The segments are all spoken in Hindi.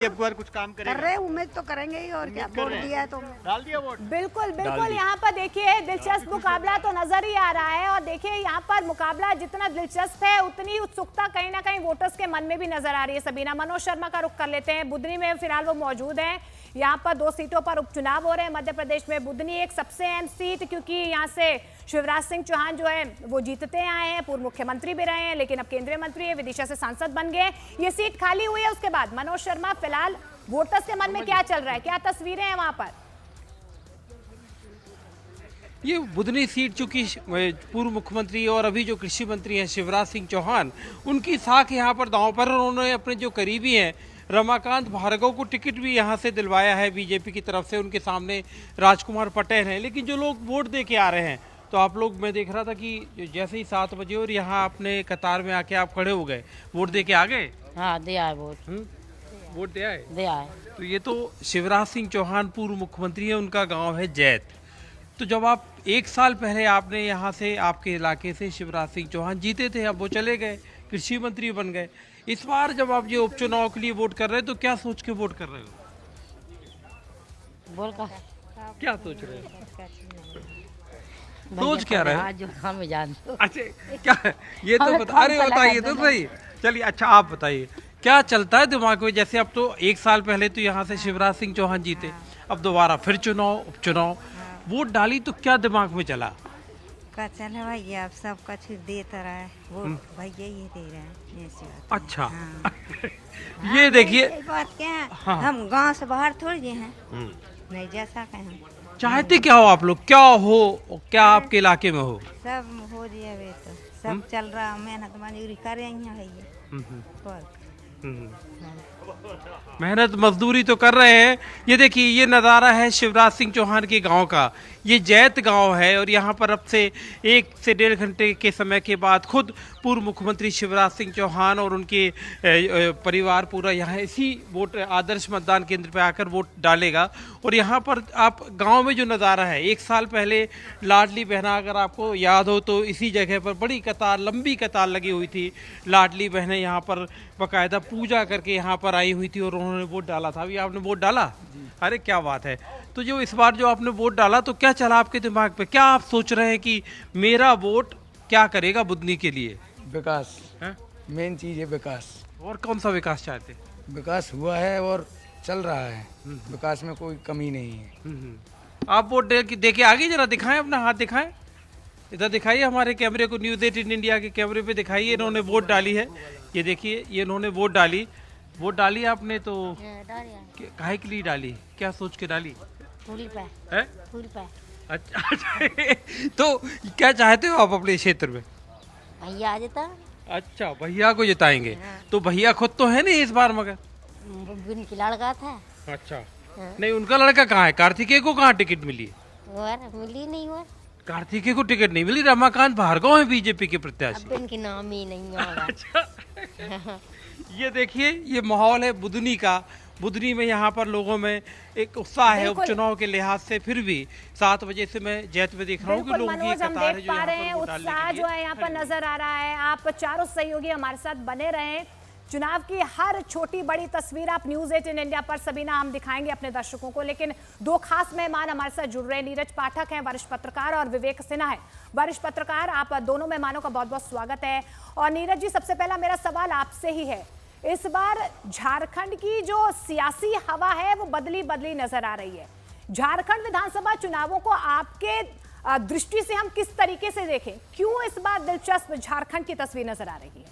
अब की बार कुछ काम करेगा? कर रहे हैं, उम्मीद तो करेंगे ही, और क्या। वोट दिया है तो डाल दिया वोट। बिल्कुल बिल्कुल। यहाँ पर देखिए दिलचस्प मुकाबला तो नजर ही आ रहा है, और देखिए यहाँ पर मुकाबला जितना दिलचस्प है उतनी उत्सुकता कहीं ना कहीं वोटर्स के मन में भी नजर आ रही है। सबीना, मनोज शर्मा का रुख कर लेते हैं। बुधनी में फिलहाल वो मौजूद हैं। यहाँ पर 2 सीटों पर उपचुनाव हो रहे हैं मध्य प्रदेश में। बुधनी एक सबसे अहम सीट, क्योंकि यहाँ से शिवराज सिंह चौहान जो है वो जीतते आए हैं, पूर्व मुख्यमंत्री भी रहे हैं, लेकिन अब केंद्रीय मंत्री है, विदिशा से सांसद बन गए। ये सीट खाली हुई है। उसके बाद मनोज शर्मा, फिलहाल वोटर्स के मन में क्या चल रहा है, क्या तस्वीरें हैं वहां पर? ये बुधनी सीट चूंकि पूर्व मुख्यमंत्री और अभी जो कृषि मंत्री हैं शिवराज सिंह चौहान, उनकी साख यहाँ पर दांव पर। उन्होंने अपने जो करीबी हैं रमाकांत भार्गव को टिकट भी यहाँ से दिलवाया है बीजेपी की तरफ से। उनके सामने राजकुमार पटेल हैं। लेकिन जो लोग वोट दे के आ रहे हैं, तो आप लोग, मैं देख रहा था कि जैसे ही 7 बजे और यहाँ अपने कतार में आके आप खड़े हो गए, वोट दे के आ गए? हाँ, दिया है वोट। वोट दिया है? दिया है। तो ये तो शिवराज सिंह चौहान पूर्व मुख्यमंत्री है, उनका गांव है जैत। तो जब आप 1 साल पहले आपने यहाँ से, आपके इलाके से शिवराज सिंह चौहान जीते थे, अब वो चले गए, कृषि मंत्री बन गए। इस बार जब आप ये उपचुनाव के लिए वोट कर रहे हैं, तो क्या सोच के वोट कर रहे हो? बोल का क्या सोच रहे हो? सोच क्या रहे हो? आज जो हम जान दो। अच्छा, क्या ये तो बता, अरे बताइए तो सही। चलिए, अच्छा आप बताइए क्या चलता है दिमाग में। जैसे अब तो 1 साल पहले तो यहाँ से शिवराज सिंह चौहान जीते, अब दोबारा फिर चुनाव, उपचुनाव, वोट डाली, तो क्या दिमाग में चला? का चले भैया, अब सब कुछ देता रहा है, वोट भैया ये दे रहे हैं, ऐसी बात है। अच्छा। हाँ। ये देखिए, ये बात क्या है, हाँ। हम गांव से बाहर थोड़ी हैं, नहीं जैसा कहें। चाहते क्या हो आप लोग, क्या हो, क्या आपके इलाके में हो? सब हो दिया वे तो सब चल रहा, मेहनत मजदूरी करे हैं भैया। मेहनत मजदूरी तो कर रहे हैं। ये देखिए, ये नज़ारा है शिवराज सिंह चौहान के गांव का। ये जैत गांव है, और यहाँ पर अब से 1 से 1.5 घंटे के समय के बाद खुद पूर्व मुख्यमंत्री शिवराज सिंह चौहान और उनके परिवार पूरा यहाँ इसी वोट आदर्श मतदान केंद्र पर आकर वोट डालेगा। और यहाँ पर आप गांव में जो नज़ारा है, 1 साल पहले लाडली बहना, अगर आपको याद हो तो इसी जगह पर बड़ी कतार, लंबी कतार लगी हुई थी। लाडली बहनें यहाँ पर बाकायदा पूजा करके यहाँ पर आई हुई थी और उन्होंने वोट डाला था। अभी आपने वोट डाला? अरे क्या बात है। तो जो इस बार जो आपने वोट डाला, तो क्या चला आपके दिमाग पे, क्या आप सोच रहे हैं कि मेरा वोट क्या करेगा बुधनी के लिए? विकास है? मेन चीज है विकास। और कौन सा विकास चाहते? विकास हुआ है और चल रहा है, विकास में कोई कमी नहीं है। आप वोट दे के आगे, जरा दिखाएं, अपना हाथ दिखाएं, इधर दिखाइए हमारे कैमरे को, न्यूज़ 18 इंडिया के कैमरे पे दिखाइए। इन्होंने वोट डाली है, ये देखिए, ये इन्होंने वोट डाली आपने, तो काहे के लिए डाली, क्या सोच के डाली? फूल पे, है? फूल पे। अच्छा। तो क्या चाहते हो आप अपने क्षेत्र में? भैया आ जाता। अच्छा, भैया को जिताएंगे। तो भैया खुद तो है नहीं इस बार, मगर बिन की लड़का था। अच्छा, नहीं, उनका लड़का कहाँ है? कार्तिकेय को कहाँ टिकट मिली है? और मिली नहीं हुआ। कार्तिकेय को टिकट नहीं मिली। रमाकांत भार्गव है बीजेपी के प्रत्याशी। अब इनकी नाम ही नहीं होगा। अच्छा। ये देखिए, ये माहौल है बुधनी का। बुधनी में यहाँ पर लोगों में एक उत्साह है उपचुनाव के लिहाज से। फिर भी 7 बजे से मैं जैत में देख रहा हूँ कि लोगों की कतार है जो यहाँ पर वोट डालने के लिए। उत्साह जो है यहाँ पर नजर आ रहा है। आप चारों सहयोगी हमारे साथ बने रहें। चुनाव की हर छोटी बड़ी तस्वीर आप न्यूज़ 18 इंडिया पर, सबीना, हम दिखाएंगे अपने दर्शकों को। लेकिन 2 खास मेहमान हमारे साथ जुड़ रहे हैं। नीरज पाठक हैं, वरिष्ठ पत्रकार, और विवेक सिन्हा है, वरिष्ठ पत्रकार। आप दोनों मेहमानों का बहुत बहुत स्वागत है। और नीरज जी, सबसे पहला मेरा सवाल आपसे ही है, इस बार झारखंड की जो सियासी हवा है वो बदली बदली नजर आ रही है। झारखंड विधानसभा चुनावों को आपके दृष्टि से हम किस तरीके से देखें, क्यों इस बार दिलचस्प झारखंड की तस्वीर नजर आ रही है?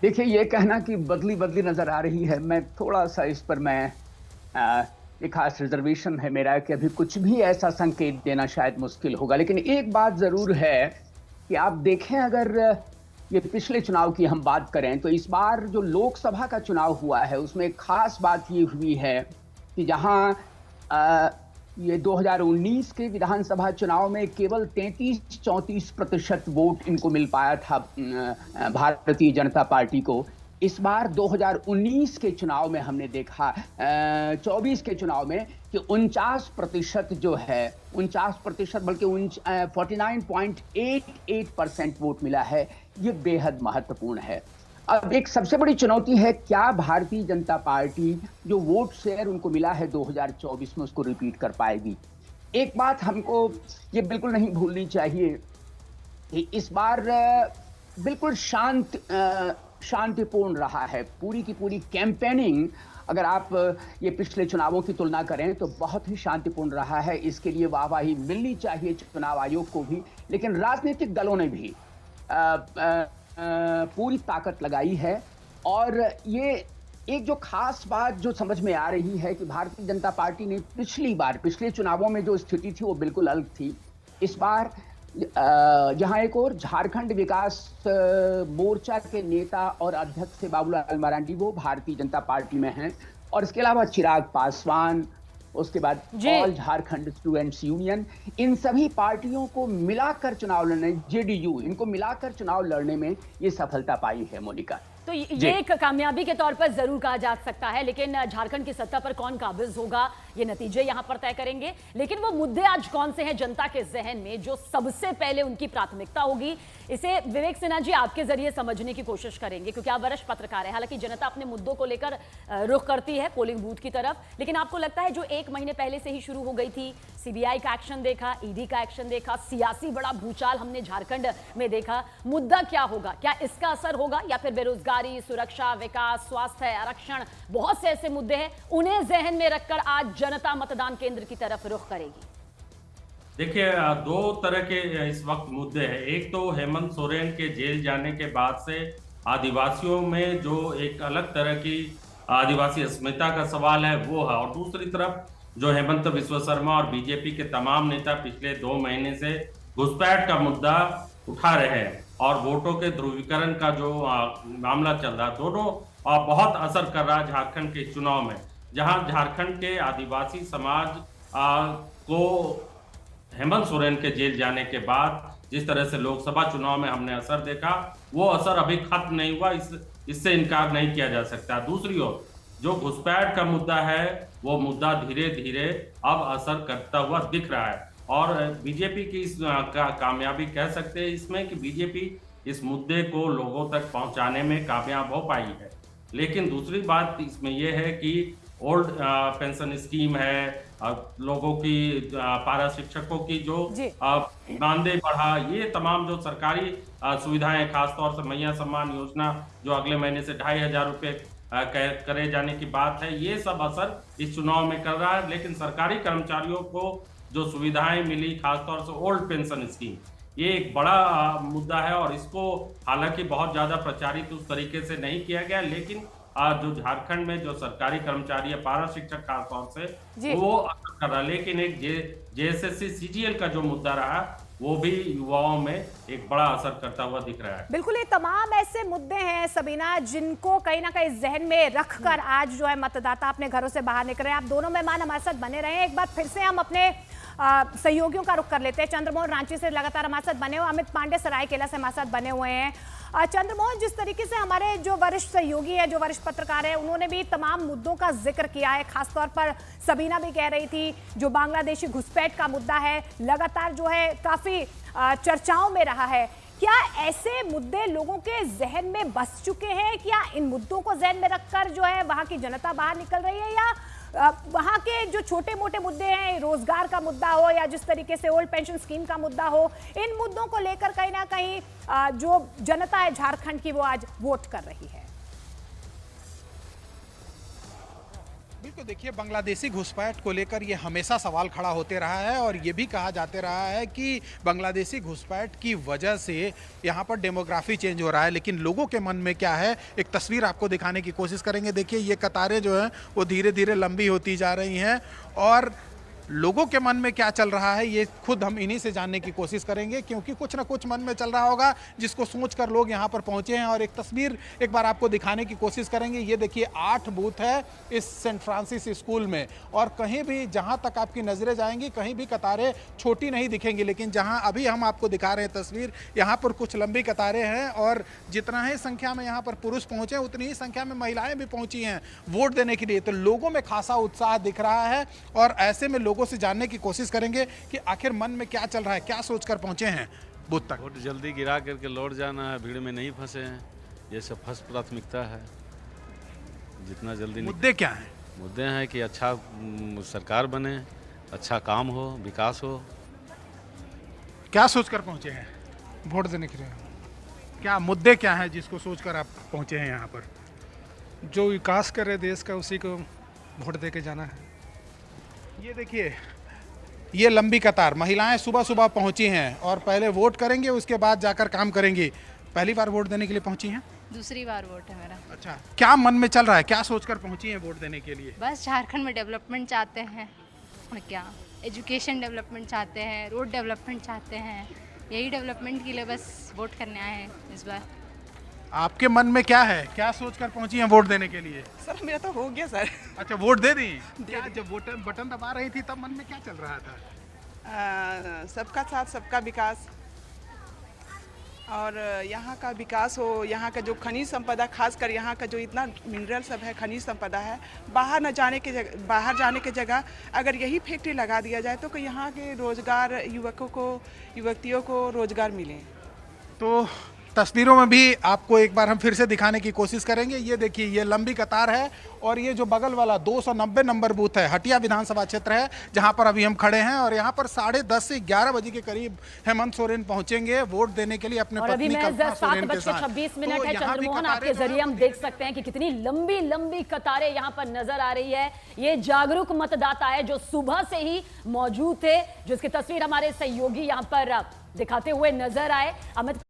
देखिए, ये कहना कि बदली बदली नजर आ रही है, मैं थोड़ा सा इस पर एक खास रिजर्वेशन है मेरा कि अभी कुछ भी ऐसा संकेत देना शायद मुश्किल होगा। लेकिन एक बात जरूर है कि आप देखें, अगर ये पिछले चुनाव की हम बात करें तो इस बार जो लोकसभा का चुनाव हुआ है उसमें एक खास बात ये हुई है कि जहां ये 2019 के विधानसभा चुनाव में केवल 33-34% वोट इनको मिल पाया था भारतीय जनता पार्टी को। इस बार 2019 के चुनाव में हमने देखा 24 के चुनाव में कि 49% जो है, 49% बल्कि 49.88% वोट मिला है। ये बेहद महत्वपूर्ण है। अब एक सबसे बड़ी चुनौती है, क्या भारतीय जनता पार्टी जो वोट शेयर उनको मिला है 2024 में उसको रिपीट कर पाएगी। एक बात हमको ये बिल्कुल नहीं भूलनी चाहिए कि इस बार बिल्कुल शांतिपूर्ण रहा है पूरी की पूरी कैंपेनिंग। अगर आप ये पिछले चुनावों की तुलना करें तो बहुत ही शांतिपूर्ण रहा है। इसके लिए वाहवाही मिलनी चाहिए चुनाव आयोग को भी, लेकिन राजनीतिक दलों ने भी पूरी ताकत लगाई है। और ये एक जो खास बात जो समझ में आ रही है कि भारतीय जनता पार्टी ने पिछले चुनावों में जो स्थिति थी वो बिल्कुल अलग थी। इस बार जहां एक और झारखंड विकास मोर्चा के नेता और अध्यक्ष थे बाबूलाल मरांडी, वो भारतीय जनता पार्टी में हैं, और इसके अलावा चिराग पासवान, उसके बाद ऑल झारखंड स्टूडेंट्स यूनियन, इन सभी पार्टियों को मिलाकर चुनाव लड़ने, जेडीयू, इनको मिलाकर चुनाव लड़ने में ये सफलता पाई है मोनिका। तो ये एक कामयाबी के तौर पर जरूर कहा जा सकता है, लेकिन झारखंड की सत्ता पर कौन काबिज होगा ये नतीजे यहां पर तय करेंगे। लेकिन वो मुद्दे आज कौन से हैं जनता के जहन में जो सबसे पहले उनकी प्राथमिकता होगी, इसे विवेक सिन्हा जी आपके जरिए समझने की कोशिश करेंगे, क्योंकि आप वरिष्ठ पत्रकार हैं। हालांकि जनता अपने मुद्दों को लेकर रुख करती है पोलिंग बूथ की तरफ, लेकिन आपको लगता है जो 1 महीने पहले से ही शुरू हो गई थी, सीबीआई का एक्शन देखा, ईडी का एक्शन देखा, सियासी बड़ा भूचाल हमने झारखंड में देखा, मुद्दा क्या होगा? क्या इसका असर होगा या फिर बेरोजगारी, सुरक्षा, विकास, स्वास्थ्य, आरक्षण, बहुत से ऐसे मुद्दे हैं, उन्हें जहन में रखकर आज जनता मतदान केंद्र की तरफ रुख करेगी? देखिए, 2 तरह के इस वक्त मुद्दे हैं। एक तो हेमंत सोरेन के जेल जाने के बाद से आदिवासियों में जो एक अलग तरह की आदिवासी अस्मिता का सवाल है वो है, और दूसरी तरफ जो हेमंत बिस्वा शर्मा और बीजेपी के तमाम नेता पिछले 2 महीने से घुसपैठ का मुद्दा उठा रहे हैं और वोटों के ध्रुवीकरण का जो मामला चल रहा है, दोनों बहुत असर कर रहा है झारखंड के चुनाव में। जहां झारखंड के आदिवासी समाज को हेमंत सोरेन के जेल जाने के बाद जिस तरह से लोकसभा चुनाव में हमने असर देखा, वो असर अभी खत्म नहीं हुआ, इससे इनकार नहीं किया जा सकता। दूसरी ओर जो घुसपैठ का मुद्दा है वो मुद्दा धीरे धीरे अब असर करता हुआ दिख रहा है, और बीजेपी की इस कामयाबी कह सकते हैं इसमें कि बीजेपी इस मुद्दे को लोगों तक पहुंचाने में कामयाब हो पाई है। लेकिन दूसरी बात इसमें यह है कि ओल्ड पेंशन स्कीम है, लोगों की पारा शिक्षकों की जो मानदेय बढ़ा, ये तमाम जो सरकारी सुविधाएं, खासतौर से मैया सम्मान योजना जो अगले महीने से 2500 रुपये करे जाने की बात है, ये सब असर इस चुनाव में कर रहा है। लेकिन सरकारी कर्मचारियों को जो सुविधाएं मिली, खासतौर से ओल्ड पेंशन स्कीम, ये एक बड़ा मुद्दा है, और इसको हालांकि बहुत ज़्यादा प्रचारित उस तरीके से नहीं किया गया, लेकिन जो झारखंड में जो सरकारी कर्मचारी है, पारा शिक्षक खासतौर से, वो असर कर रहा है। लेकिन एक जेएसएससी सीजीएल का जो मुद्दा रहा वो भी युवाओं में एक बड़ा असर करता हुआ दिख रहा है। बिल्कुल, ये तमाम ऐसे मुद्दे हैं सबीना जिनको कहीं ना कहीं जहन में रखकर आज जो है मतदाता अपने घरों से बाहर निकल रहे हैं। आप दोनों मेहमान हमारे साथ बने रहे हैं। एक बार फिर से हम अपने सहयोगियों का रुख कर लेते हैं। चंद्रमोहन रांची से लगातार हमारे साथ बने हुए, अमित पांडे सरायकेला से हमारे साथ बने हुए हैं। चंद्रमोहन, जिस तरीके से हमारे जो वरिष्ठ सहयोगी है, जो वरिष्ठ पत्रकार है, उन्होंने भी तमाम मुद्दों का जिक्र किया है, खासतौर पर सबीना भी कह रही थी जो बांग्लादेशी घुसपैठ का मुद्दा है लगातार जो है काफी चर्चाओं में रहा है। क्या ऐसे मुद्दे लोगों के जहन में बस चुके हैं? क्या इन मुद्दों को जहन में रखकर जो है वहां की जनता बाहर निकल रही है, या वहां के जो छोटे मोटे मुद्दे हैं, रोजगार का मुद्दा हो या जिस तरीके से ओल्ड पेंशन स्कीम का मुद्दा हो, इन मुद्दों को लेकर कहीं ना कहीं जो जनता है झारखंड की वो आज वोट कर रही है? बिल्कुल, देखिए, बांग्लादेशी घुसपैठ को लेकर ये हमेशा सवाल खड़ा होते रहा है, और ये भी कहा जाते रहा है कि बांग्लादेशी घुसपैठ की वजह से यहाँ पर डेमोग्राफी चेंज हो रहा है। लेकिन लोगों के मन में क्या है, एक तस्वीर आपको दिखाने की कोशिश करेंगे। देखिए, ये कतारें जो हैं वो धीरे धीरे लंबी होती जा रही हैं, और लोगों के मन में क्या चल रहा है ये खुद हम इन्हीं से जानने की कोशिश करेंगे, क्योंकि कुछ ना कुछ मन में चल रहा होगा जिसको सोचकर लोग यहाँ पर पहुँचे हैं। और एक तस्वीर एक बार आपको दिखाने की कोशिश करेंगे। ये देखिए, 8 बूथ है इस सेंट फ्रांसिस स्कूल में, और कहीं भी जहाँ तक आपकी नज़रें जाएंगी कहीं भी कतारें छोटी नहीं दिखेंगी। लेकिन जहाँ अभी हम आपको दिखा रहे हैं तस्वीर, यहाँ पर कुछ लंबी कतारें हैं, और जितना ही संख्या में यहाँ पर पुरुष पहुँचे उतनी ही संख्या में महिलाएँ भी पहुँची हैं वोट देने के लिए। तो लोगों में खासा उत्साह दिख रहा है, और ऐसे में लोगों से जानने की कोशिश करेंगे कि आखिर मन में क्या चल रहा है, क्या सोचकर पहुंचे हैं बूथ तक। वोट जल्दी गिरा करके लौट जाना है, भीड़ में नहीं फंसे हैं, ये सब फर्स्ट प्राथमिकता है। जितना जल्दी मुद्दे क्या हैं? मुद्दे हैं कि अच्छा सरकार बने, अच्छा काम हो, विकास हो। क्या सोचकर पहुंचे हैं वोट देने के लिए? क्या मुद्दे क्या हैं जिसको सोचकर आप पहुंचे हैं यहाँ पर? जो विकास करे देश का उसी को वोट दे के जाना है। ये देखिए, ये लंबी कतार, महिलाएं सुबह सुबह पहुंची हैं और पहले वोट करेंगे, उसके बाद जाकर काम करेंगी। पहली बार वोट देने के लिए पहुंची हैं? दूसरी बार वोट है मेरा। अच्छा, क्या मन में चल रहा है, क्या सोचकर पहुंची हैं वोट देने के लिए? बस झारखंड में डेवलपमेंट चाहते हैं और क्या, एजुकेशन डेवलपमेंट चाहते हैं, रोड डेवलपमेंट चाहते हैं। यही डेवलपमेंट के लिए बस वोट करने आए हैं इस बार। आपके मन में क्या है, क्या सोचकर पहुंची हैं वोट देने के लिए? सर मेरा तो हो गया सर। अच्छा, वोट दे दी? क्या जब वोट बटन दबा रही थी तब मन में क्या चल रहा था? सबका साथ सबका विकास, और यहाँ का विकास हो, यहाँ का जो खनिज संपदा, खासकर यहाँ का जो इतना मिनरल सब है, खनिज संपदा है, बाहर जाने के जगह अगर यही फैक्ट्री लगा दिया जाए तो कि यहाँ के रोजगार, युवकों को, युवतियों को रोजगार मिले। तो तस्वीरों में भी आपको एक बार हम फिर से दिखाने की कोशिश करेंगे। ये देखिए, ये लंबी कतार है और ये जो बगल वाला 290 नंबर बूथ है, हटिया विधानसभा क्षेत्र है, जहां पर अभी हम खड़े हैं। और यहां पर 10:30 से 11 बजे के करीब हेमंत सोरेन पहुंचेंगे वोट देने के लिए अपने पत्नी कल्पना सोरेन के साथ। 7:26 है। चंद्रमोहन, आपके जरिए हम देख सकते हैं कि कितनी लंबी लंबी कतारें यहाँ पर नजर आ रही है। ये जागरूक मतदाता है जो सुबह से ही मौजूद थे, जिसकी तस्वीर हमारे सहयोगी यहाँ पर दिखाते हुए नजर आए। अमित